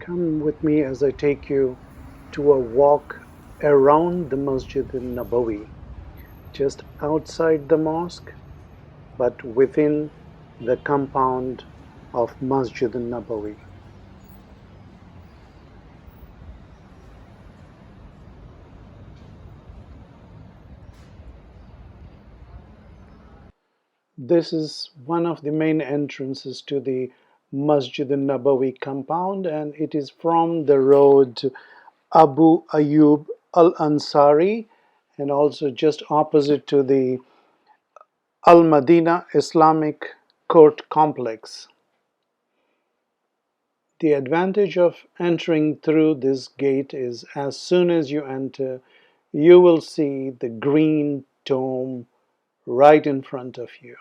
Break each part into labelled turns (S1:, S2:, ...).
S1: Come with me as I take you to a walk around the Masjid Nabawi, just outside the mosque, but within the compound of Masjid Nabawi. This is one of the main entrances to the Masjid Nabawi compound, and it is from the road Abu Ayyub Al-Ansari, and also just opposite to the Al-Madina Islamic Court Complex. The advantage of entering through this gate is as soon as you enter, you will see the green dome right in front of you.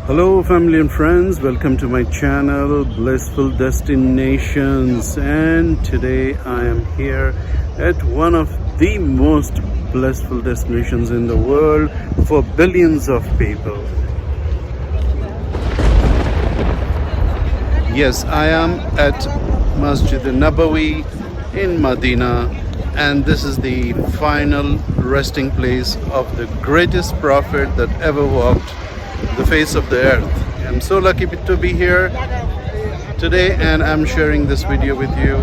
S1: Hello family and friends, welcome to my channel Blissful Destinations, and today I am here at one of the most blissful destinations in the world for billions of people. Yes, I am at Masjid Nabawi in Madina, and this is the final resting place of the greatest prophet that ever walked the face of the earth. I'm so lucky to be here today, and I'm sharing this video with you.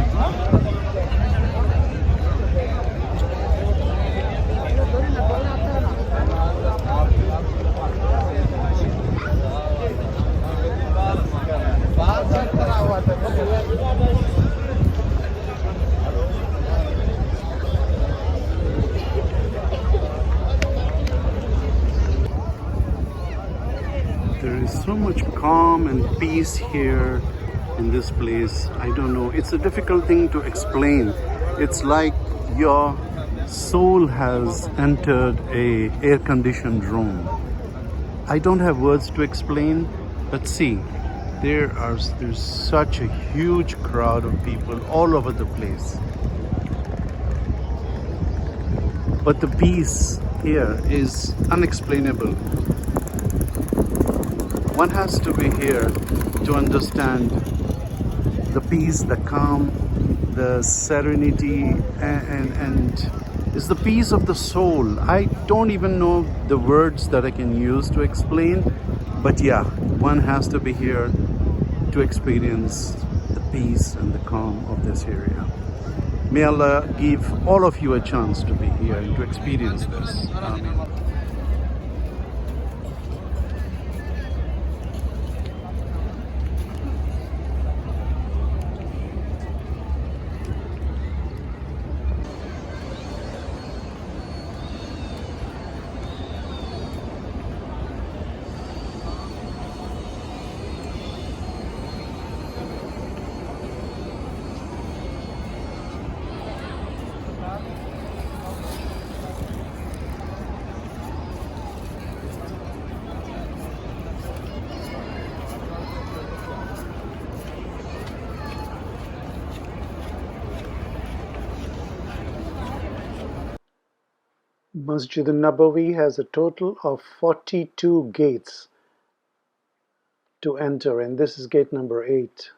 S1: There is so much calm and peace here in this place. I don't know, it's a difficult thing to explain. It's like your soul has entered a air-conditioned room. I don't have words to explain, but see, there's such a huge crowd of people all over the place. But the peace here is unexplainable. One has to be here to understand the peace, the calm, the serenity, and it's the peace of the soul. I don't even know the words that I can use to explain, but yeah, one has to be here to experience the peace and the calm of this area. May Allah give all of you a chance to be here and to experience this. Amen. Masjid Nabawi has a total of 42 gates to enter, and this is gate number 8.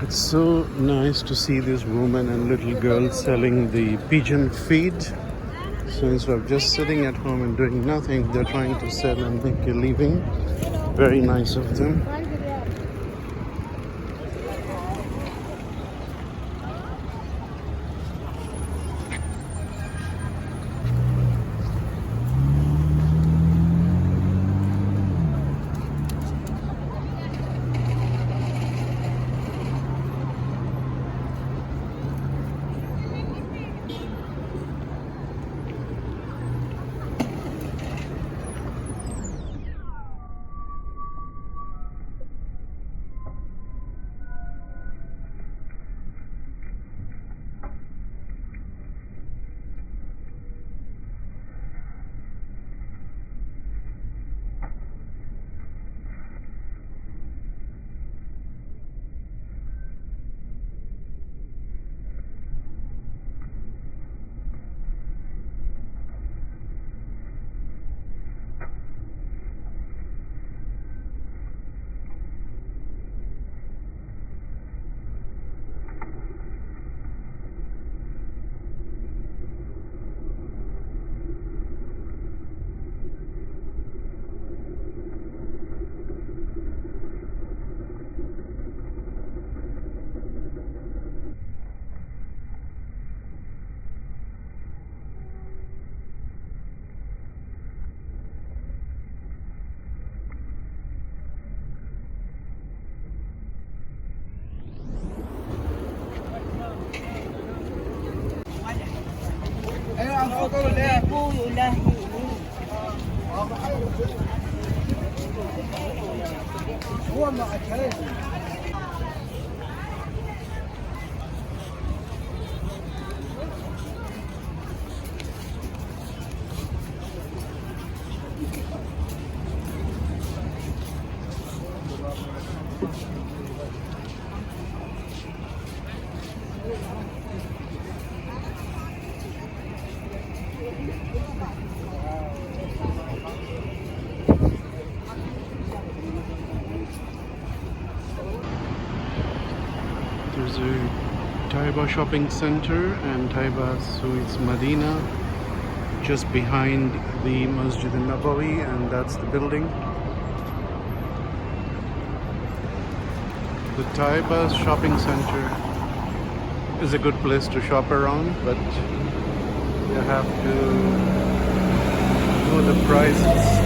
S1: It's so nice to see this woman and little girl selling the pigeon feed. So instead of just sitting at home and doing nothing, they're trying to sell and make a living. Very nice of them. There's a Taiba shopping center and Taiba Suites Madina just behind the Masjid Nabawi, and that's the building. The Taiba shopping center is a good place to shop around, but you have to know the prices.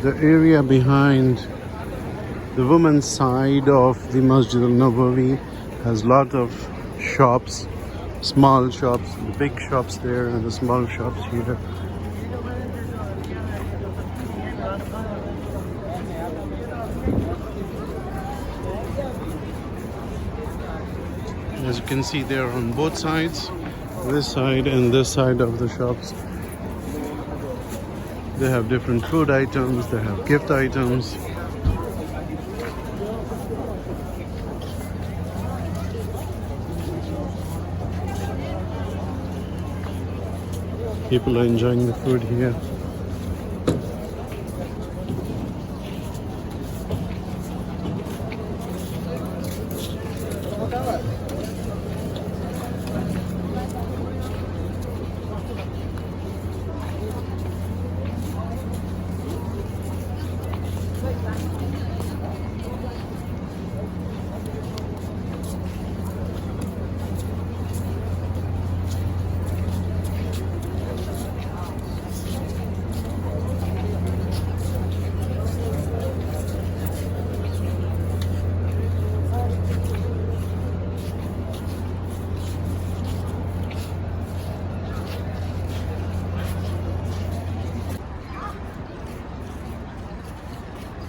S1: The area behind the women's side of the Masjid al-Nabawi has a lot of shops, small shops, the big shops there and the small shops here. As you can see, there on both sides, this side and this side of the shops, they have different food items, they have gift items. People are enjoying the food here.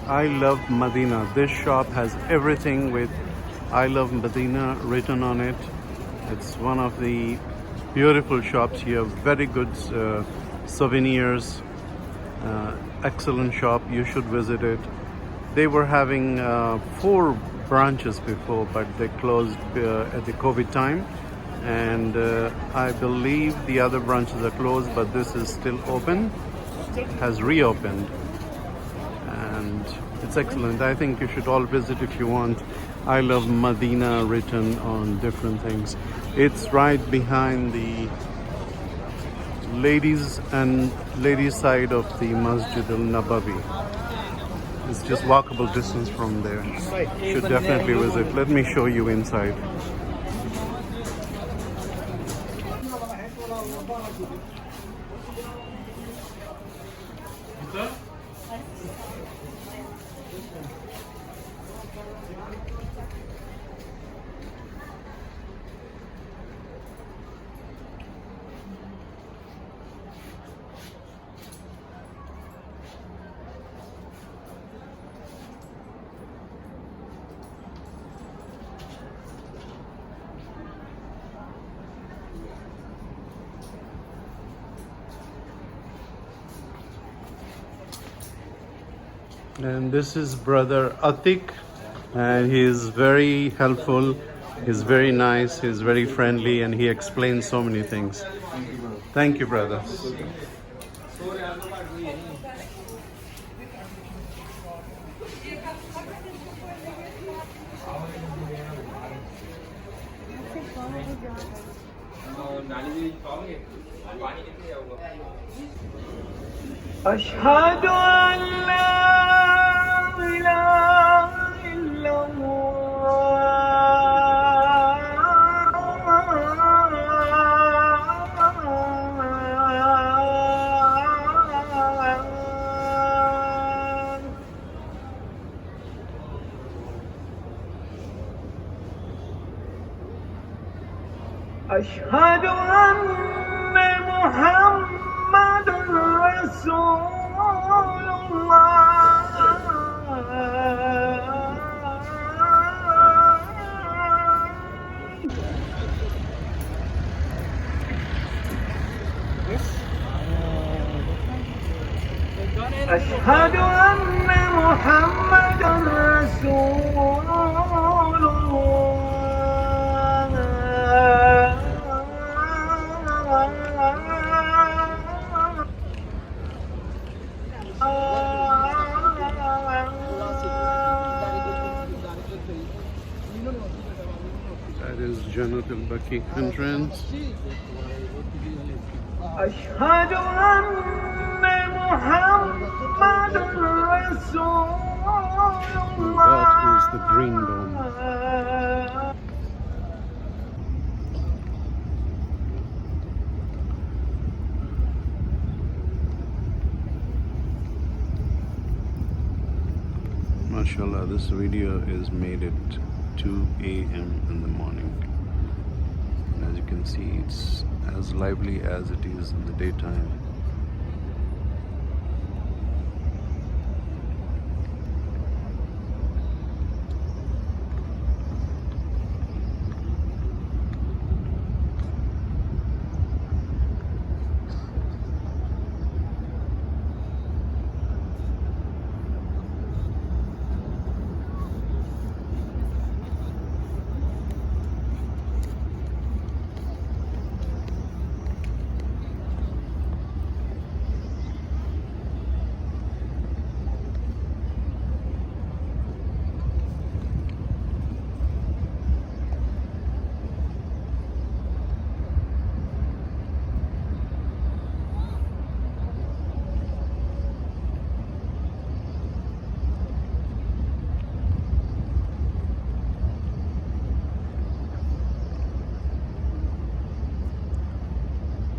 S1: I love Madina. This shop has everything with I love Madina written on it. It's one of the beautiful shops here. Very good souvenirs. Excellent shop. You should visit it. They were having 4 branches before, but they closed at the COVID time. And I believe the other branches are closed, but this is still open, has reopened. And it's excellent. I think you should all visit if you want. I love Madina written on different things. It's right behind the ladies side of the Masjid al-Nabawi. It's just walkable distance from there. You should definitely visit. Let me show you inside. And this is brother Atik, and he is very helpful, he's very nice, he's very friendly, and he explains so many things. Thank you, brother.
S2: أشهد أن لا إله إلا الله. أشهد أن محمد رسول الله أشهد أن محمد رسول
S1: That is Jannat al-Baqi entrance.
S2: أشهد أن محمد رسول الله
S1: That is the Green Dome. MashaAllah, this video is made at 2 a.m. in the morning. And as you can see, it's as lively as it is in the daytime.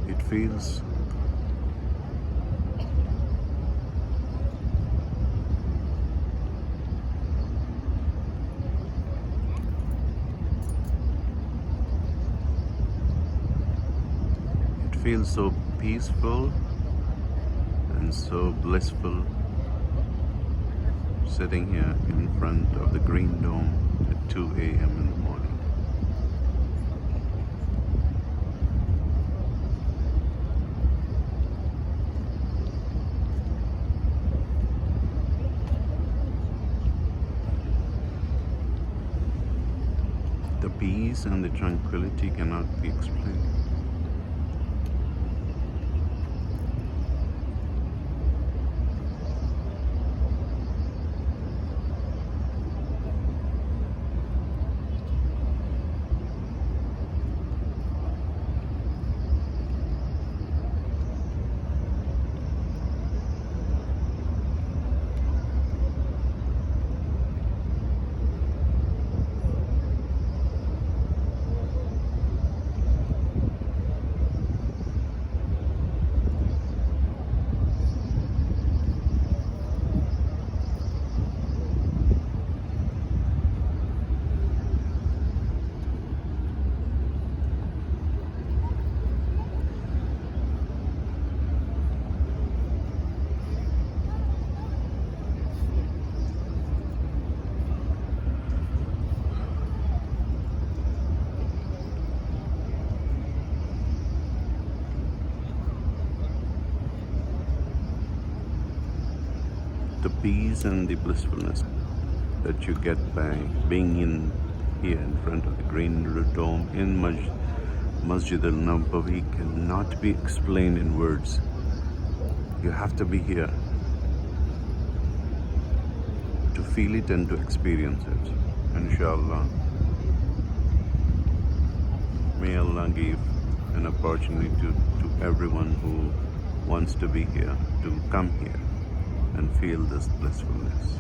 S1: It feels so peaceful and so blissful sitting here in front of the Green Dome at 2 a.m. in the morning. The peace and the tranquility cannot be explained. The peace and the blissfulness that you get by being here in front of the Green Dome in MASJID Nabawi cannot be explained in words. You have to be here to feel it and to experience it. Inshallah, may Allah give an opportunity to everyone who wants to be here to come here and feel this blissfulness.